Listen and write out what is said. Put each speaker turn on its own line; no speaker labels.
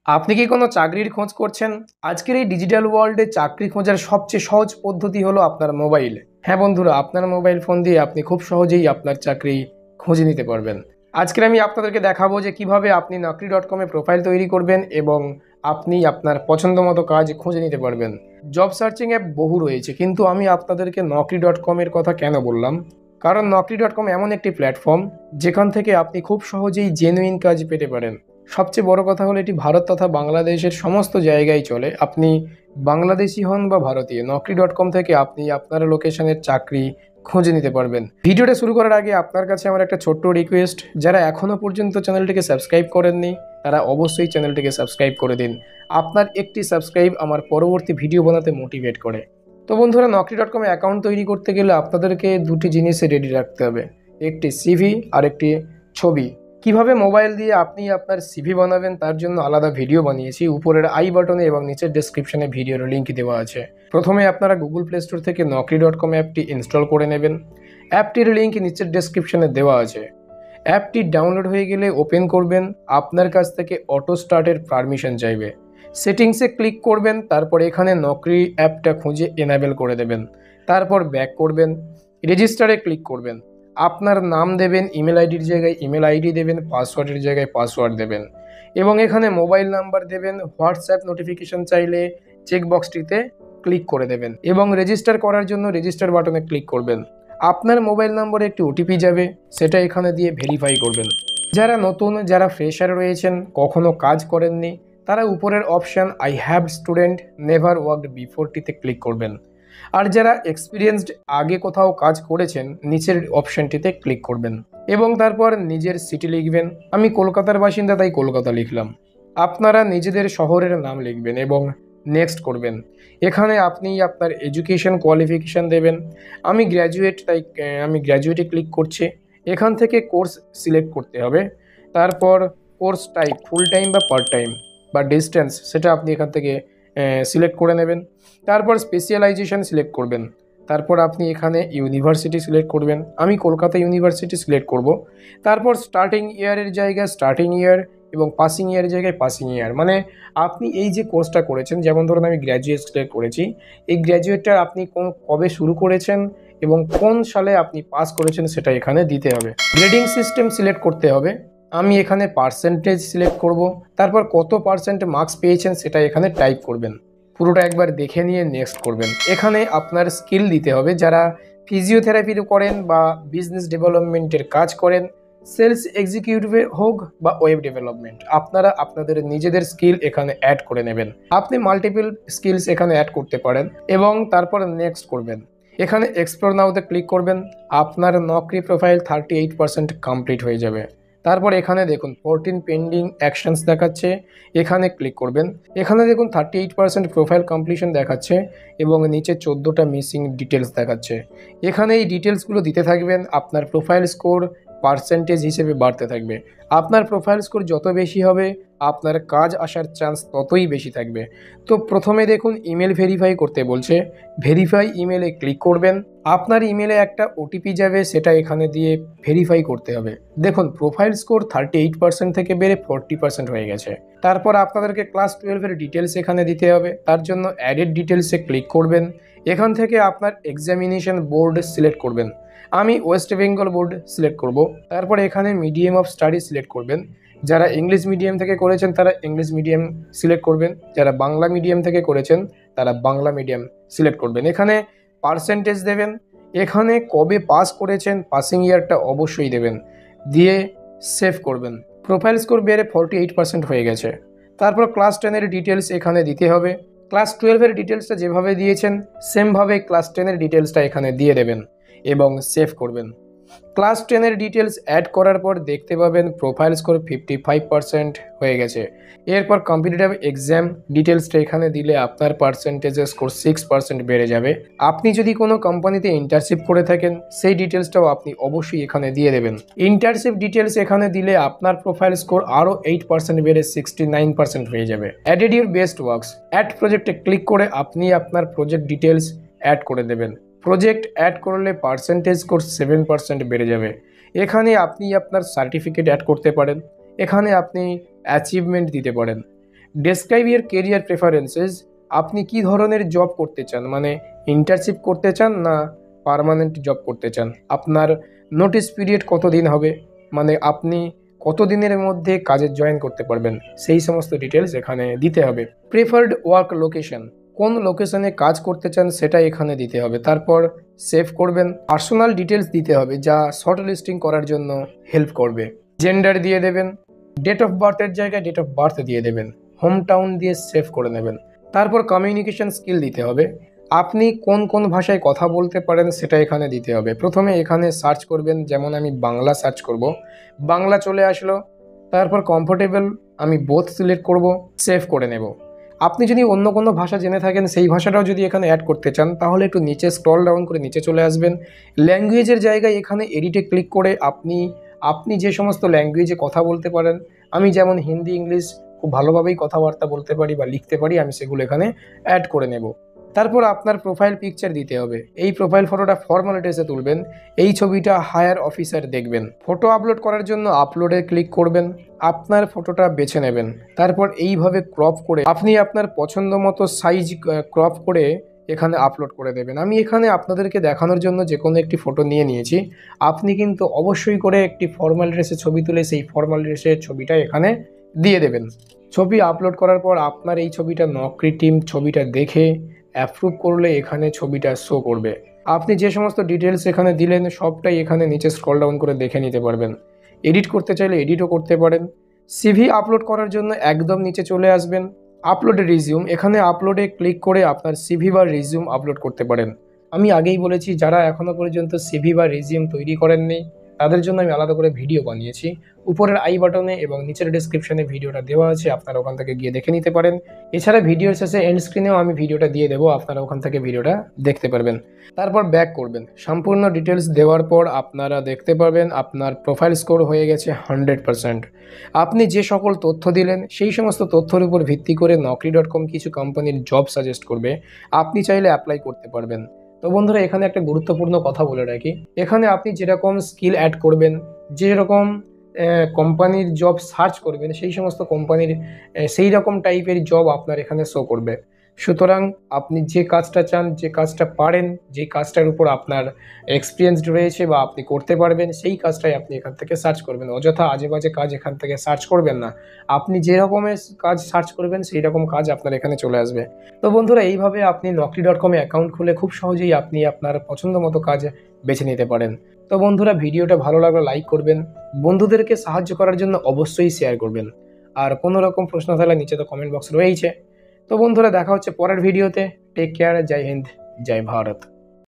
আপনি কি কোনো চাকরির খোঁজ করছেন? আজকের এই ডিজিটাল ওয়ার্ল্ডে চাকরি খোঁজার সবচেয়ে সহজ পদ্ধতি হলো আপনার মোবাইল। হ্যাঁ বন্ধুরা, আপনার মোবাইল ফোন দিয়ে আপনি খুব সহজেই আপনার চাকরি খুঁজে নিতে পারবেন। আজকের আমি আপনাদেরকে দেখাবো যে কিভাবে আপনি naukri.com-এ প্রোফাইল তৈরি করবেন এবং আপনি আপনার পছন্দ মতো কাজ খুঁজে নিতে পারবেন। জব সার্চিং অ্যাপ বহু রয়েছে, কিন্তু আমি আপনাদেরকে naukri.com-এর কথা কেন বললাম? কারণ naukri.com এমন একটি প্ল্যাটফর্ম যেখান থেকে আপনি খুব সহজেই জেনুইন কাজ পেতে পারেন। সবচেয়ে বড় কথা হলো এটি ভারত তথা বাংলাদেশের সমস্ত জায়গায় চলে। আপনি বাংলাদেশি হন বা ভারতীয়, naukri.com থেকে আপনি আপনার লোকেশনের চাকরি খুঁজে নিতে পারবেন। ভিডিওটা শুরু করার আগে আপনার কাছে আমার একটা ছোট্ট রিকোয়েস্ট, যারা এখনও পর্যন্ত চ্যানেলটিকে সাবস্ক্রাইব করেননি তারা অবশ্যই চ্যানেলটিকে সাবস্ক্রাইব করে দিন। আপনার একটি সাবস্ক্রাইব আমার পরবর্তী ভিডিও বানাতে মোটিভেট করে। তো বন্ধুরা, naukri.com-এ অ্যাকাউন্ট তৈরি করতে গেলে আপনাদেরকে দুটি জিনিস রেডি রাখতে হবে, একটি সিভি আর একটি ছবি। কিভাবে মোবাইল দিয়ে আপনি আপনার সিভি বানাবেন তার জন্য আলাদা ভিডিও বানিয়েছি, উপরের আই বাটনে এবং নিচের ডেসক্রিপশনে ভিডিওর লিঙ্ক দেওয়া আছে। প্রথমে আপনারা গুগল প্লে স্টোর থেকে naukri.com অ্যাপটি ইনস্টল করে নেবেন। অ্যাপটির লিঙ্ক নিচের ডেসক্রিপশনে দেওয়া আছে। অ্যাপটি ডাউনলোড হয়ে গেলে ওপেন করবেন, আপনার কাছ থেকে অটো স্টার্টের পারমিশন চাইবে। সেটিংসে ক্লিক করবেন, তারপর এখানে naukri অ্যাপটা খুঁজে এনাবেল করে দেবেন। তারপর ব্যাক করবেন, রেজিস্টারে ক্লিক করবেন। আপনার নাম দেবেন, ইমেল আইডির জায়গায় ইমেল আইডি দেবেন, পাসওয়ার্ডের জায়গায় পাসওয়ার্ড দেবেন এবং এখানে মোবাইল নাম্বার দেবেন। হোয়াটসঅ্যাপ নোটিফিকেশন চাইলে চেকবক্সটিতে ক্লিক করে দেবেন এবং রেজিস্টার করার জন্য রেজিস্টার বাটনে ক্লিক করবেন। আপনার মোবাইল নম্বরে একটি ওটিপি যাবে, সেটা এখানে দিয়ে ভেরিফাই করবেন। যারা নতুন, যারা ফ্রেশার রয়েছেন, কখনো কাজ করেননি, তারা উপরের option I have student never worked বিফোরটিতে ক্লিক করবেন। আর যারা এক্সপিরিয়েন্সড, আগে কোথাও কাজ করেছেন, নিচের অপশানটিতে ক্লিক করবেন এবং তারপর নিজের সিটি লিখবেন। আমি কলকাতার বাসিন্দা তাই কলকাতা লিখলাম। আপনারা নিজেদের শহরের নাম লিখবেন এবং নেক্সট করবেন। এখানে আপনি আপনার এডুকেশন কোয়ালিফিকেশান দেবেন। আমি গ্র্যাজুয়েট, তাই আমি গ্র্যাজুয়েটে ক্লিক করছি। এখান থেকে কোর্স সিলেক্ট করতে হবে। তারপর কোর্স টাইপ ফুল টাইম বা পার্ট টাইম বা ডিস্টেন্স, সেটা আপনি এখান থেকে সিলেক্ট করে নেবেন। তারপর স্পেশালাইজেশন সিলেক্ট করবেন। তারপর আপনি এখানে ইউনিভার্সিটি সিলেক্ট করবেন। আমি কলকাতা ইউনিভার্সিটি সিলেক্ট করব। তারপর স্টার্টিং ইয়ারের জায়গায় স্টার্টিং ইয়ার এবং পাসিং ইয়ারের জায়গায় পাসিং ইয়ার, মানে আপনি এই যে কোর্সটা করেছেন, যেমন ধরুন আমি গ্র্যাজুয়েট সিলেক্ট করেছি, এই গ্র্যাজুয়েটটা আপনি কবে শুরু করেছেন এবং কোন সালে আপনি পাস করেছেন সেটা এখানে দিতে হবে। গ্রেডিং সিস্টেম সিলেক্ট করতে হবে। আমি এখানে পার্সেন্টেজ সিলেক্ট করব। তারপর কত পার্সেন্ট মার্কস পেয়েছেন সেটা এখানে টাইপ করবেন। পুরোটা একবার দেখে নিয়ে নেক্সট করবেন। এখানে আপনার স্কিল দিতে হবে। যারা ফিজিওথেরাপি করেন বা বিজনেস ডেভেলপমেন্টের কাজ করেন, সেলস এক্সিকিউটিভে হোক বা ওয়েব ডেভেলপমেন্ট, আপনারা আপনাদের নিজেদের স্কিল এখানে অ্যাড করে নেবেন। আপনি মাল্টিপল স্কিলস এখানে অ্যাড করতে পারেন এবং তারপর নেক্সট করবেন। এখানে এক্সপ্লোর নাওতে ক্লিক করবেন। আপনার naukri প্রোফাইল 38% কমপ্লিট হয়ে যাবে। তারপর এখানে দেখুন 14 পেন্ডিং অ্যাকশনস দেখাচ্ছে, এখানে ক্লিক করবেন। এখানে দেখুন 38% প্রোফাইল কমপ্লিশন দেখাচ্ছে এবং নিচে 14টা মিসিং ডিটেলস দেখাচ্ছে। এখানে এই ডিটেলসগুলো দিতে থাকবেন। আপনার প্রোফাইল স্কোর পার্সেন্টেজ হিসেবে বাড়তে থাকবে। আপনার প্রোফাইল স্কোর যত বেশি হবে, আপনার কাজ আসার চান্স ততই বেশি থাকবে। তো প্রথমে দেখুন ইমেল ভেরিফাই করতে বলছে, ভেরিফাই ইমেলে ক্লিক করবেন। আপনার ইমেলে একটা ওটিপি যাবে, সেটা এখানে দিয়ে ভেরিফাই করতে হবে। দেখুন প্রোফাইল স্কোর 38% থেকে বেড়ে 40% হয়ে গেছে। তারপর আপনাদেরকে ক্লাস 12-এর ডিটেলস এখানে দিতে হবে। তার জন্য অ্যাডেড ডিটেলসে ক্লিক করবেন। এখান থেকে আপনার এক্সামিনেশন বোর্ড সিলেক্ট করবেন। আমি ওয়েস্ট বেঙ্গল বোর্ড সিলেক্ট করব। তারপর এখানে মিডিয়াম অফ স্টাডি সিলেক্ট করবেন। যারা ইংলিশ মিডিয়াম থেকে করেছেন তারা ইংলিশ মিডিয়াম সিলেক্ট করবেন, যারা বাংলা মিডিয়াম থেকে করেছেন তারা বাংলা মিডিয়াম সিলেক্ট করবেন। এখানে পার্সেন্টেজ দেবেন। এখানে কবে পাস করেছেন পাসিং ইয়ারটা অবশ্যই দেবেন, দিয়ে সেভ করবেন। প্রোফাইল স্কোর বেড়ে 48% হয়ে গেছে। তারপর ক্লাস 10-এর ডিটেলস এখানে দিতে হবে। ক্লাস 12-এর ডিটেলসটা যেভাবে দিয়েছেন সেমভাবে ক্লাস 10-এর ডিটেলসটা এখানে দিয়ে দেবেন এবং সেভ করবেন। ক্লাস 10-এর ডিটেলস অ্যাড করার পর দেখতে পাবেন প্রোফাইল স্কোর 55% হয়ে গেছে। এরপর কম্পিটিটিভ এক্সাম ডিটেলসটা এখানে দিলে আপনার পার্সেন্টেজের স্কোর 6% বেড়ে যাবে। আপনি যদি কোনো কোম্পানিতে ইন্টার্নশিপ করে থাকেন সেই ডিটেলসটাও আপনি অবশ্যই এখানে দিয়ে দেবেন। ইন্টার্নশিপ ডিটেলস এখানে দিলে আপনার প্রোফাইল স্কোর আরও 8% বেড়ে 69% হয়ে যাবে। Added your best works, add প্রজেক্টে ক্লিক করে আপনি আপনার প্রজেক্ট ডিটেলস অ্যাড করে দেবেন। প্রজেক্ট অ্যাড করলে পার্সেন্টেজ স্কোর 7% বেড়ে যাবে। এখানে আপনি আপনার সার্টিফিকেট অ্যাড করতে পারেন। এখানে আপনি অ্যাচিভমেন্ট দিতে পারেন। ডেসক্রাইব ইয়ার কেরিয়ার প্রেফারেন্সেস, আপনি কি ধরনের জব করতে চান, মানে ইন্টার্নশিপ করতে চান না পার্মানেন্ট জব করতে চান, আপনার নোটিস পিরিয়ড কতদিন হবে, মানে আপনি কতদিনের মধ্যে কাজে জয়েন করতে পারবেন, সেই সমস্ত ডিটেলস এখানে দিতে হবে। প্রেফার্ড ওয়ার্ক লোকেশন, কোন লোকেশনে কাজ করতে চান সেটা এখানে দিতে হবে। তারপর সেভ করবেন। পার্সোনাল ডিটেলস দিতে হবে যা শর্ট লিস্টিং করার জন্য হেল্প করবে। জেন্ডার দিয়ে দেবেন, ডেট অফ বার্থের জায়গায় ডেট অফ বার্থ দিয়ে দেবেন, হোম টাউন দিয়ে সেভ করে নেবেন। তারপর কমিউনিকেশন স্কিল দিতে হবে, আপনি কোন কোন ভাষায় কথা বলতে পারেন সেটা এখানে দিতে হবে। প্রথমে এখানে সার্চ করবেন, যেমন আমি বাংলা সার্চ করব, বাংলা চলে আসলো। তারপর কমফোর্টেবল আমি বোথ সিলেক্ট করব, সেভ করে নেব। আপনি যদি অন্য কোনো ভাষা জেনে থাকেন সেই ভাষাটাও যদি এখানে অ্যাড করতে চান তাহলে একটু নিচে স্ক্রল ডাউন করে নিচে চলে আসবেন। ল্যাঙ্গুয়েজের জায়গায় এখানে এডিটে ক্লিক করে আপনি যে সমস্ত ল্যাঙ্গুয়েজে কথা বলতে পারেন, আমি যেমন হিন্দি ইংলিশ খুব ভালোভাবেই কথাবার্তা বলতে পারি বা লিখতে পারি, আমি সেগুলো এখানে অ্যাড করে নেব। তারপর আপনার প্রোফাইল পিকচার দিতে হবে, এই প্রোফাইল ফটোটা ফর্মালিটিসে তুলবেন, এই ছবিটা হায়ার অফিসার দেখবেন। ফটো আপলোড করার জন্য আপলোডে ক্লিক করবেন, আপনার ফটোটা বেছে নেবেন। তারপর এইভাবে ক্রপ করে আপনি আপনার পছন্দ মতো সাইজ ক্রপ করে এখানে আপলোড করে দেবেন। আমি এখানে আপনাদেরকে দেখানোর জন্য যে কোনো একটি ফটো নিয়ে নিয়েছি, আপনি কিন্তু অবশ্যই করে একটি ফর্মাল ড্রেসে ছবি তুলে সেই ফর্মাল ড্রেসের ছবিটা এখানে দিয়ে দেবেন। ছবি আপলোড করার পর আপনার এই ছবিটা নকরি টিম ছবিটা দেখে অ্যাপ্রুভ করলে এখানে ছবিটা শো করবে। আপনি যে সমস্ত ডিটেলস এখানে দিলেন সবটাই এখানে নিচে স্ক্রল ডাউন করে দেখে নিতে পারবেন। এডিট করতে চাইলে এডিটও করতে পারেন। সিভি আপলোড করার জন্য একদম নিচে চলে আসবেন, আপলোডে রিজিউম, এখানে আপলোডে ক্লিক করে আপনার সিভি বা রিজিউম আপলোড করতে পারেন। আমি আগেই বলেছি যারা এখনও পর্যন্ত সিভি বা রিজিউম তৈরি করেননি তাদের জন্য আমি আলাদা করে ভিডিও বানিয়েছি, উপরের আই বাটনে এবং নিচের ডেসক্রিপশনে ভিডিওটা দেওয়া আছে, আপনারা ওখান থেকে গিয়ে দেখে নিতে পারেন। এছাড়া ভিডিওর শেষে এন্ড স্ক্রিনেও আমি ভিডিওটা দিয়ে দেবো, আপনারা ওখান থেকে ভিডিওটা দেখতে পারবেন। তারপর ব্যাক করবেন, সম্পূর্ণ ডিটেলস দেওয়ার পর আপনারা দেখতে পারবেন আপনার প্রোফাইল স্কোর হয়ে গেছে 100%। আপনি যে সকল তথ্য দিলেন সেই সমস্ত তথ্যের উপর ভিত্তি করে Naukri.com কিছু কোম্পানির জব সাজেস্ট করবে, আপনি চাইলে অ্যাপ্লাই করতে পারবেন। তো বন্ধুরা এখানে একটা গুরুত্বপূর্ণ কথা বলে রাখি, এখানে আপনি যেরকম স্কিল অ্যাড করবেন, যেরকম কোম্পানির জব সার্চ করবেন সেই সমস্ত কোম্পানির সেই রকম টাইপের জব আপনার এখানে শো করবে। সুতরাং আপনি যে কাজটা চান, যে কাজটা পারেন, যে কাজটার উপর আপনার এক্সপিরিয়েন্সড রয়েছে বা আপনি করতে পারবেন সেই কাজটাই আপনি এখান থেকে সার্চ করবেন। অযথা আজে বাজে কাজ এখান থেকে সার্চ করবেন না, আপনি যে রকমের কাজ সার্চ করবেন সেই রকম কাজ আপনার এখানে চলে আসবে। তো বন্ধুরা এইভাবে আপনি Naukri.com অ্যাকাউন্ট খুলে খুব সহজেই আপনি আপনার পছন্দ মতো কাজ বেছে নিতে পারেন। তো বন্ধুরা ভিডিওটা ভালো লাগলে লাইক করবেন, বন্ধুদেরকে সাহায্য করার জন্য অবশ্যই শেয়ার করবেন, আর কোনো রকম প্রশ্ন থাকলে নিচে তো কমেন্ট বক্স রয়েইছে। তো বন্ধুরা দেখা হচ্ছে পরের ভিডিওতে, টেক কেয়ার, জয় হিন্দ, জয় ভারত।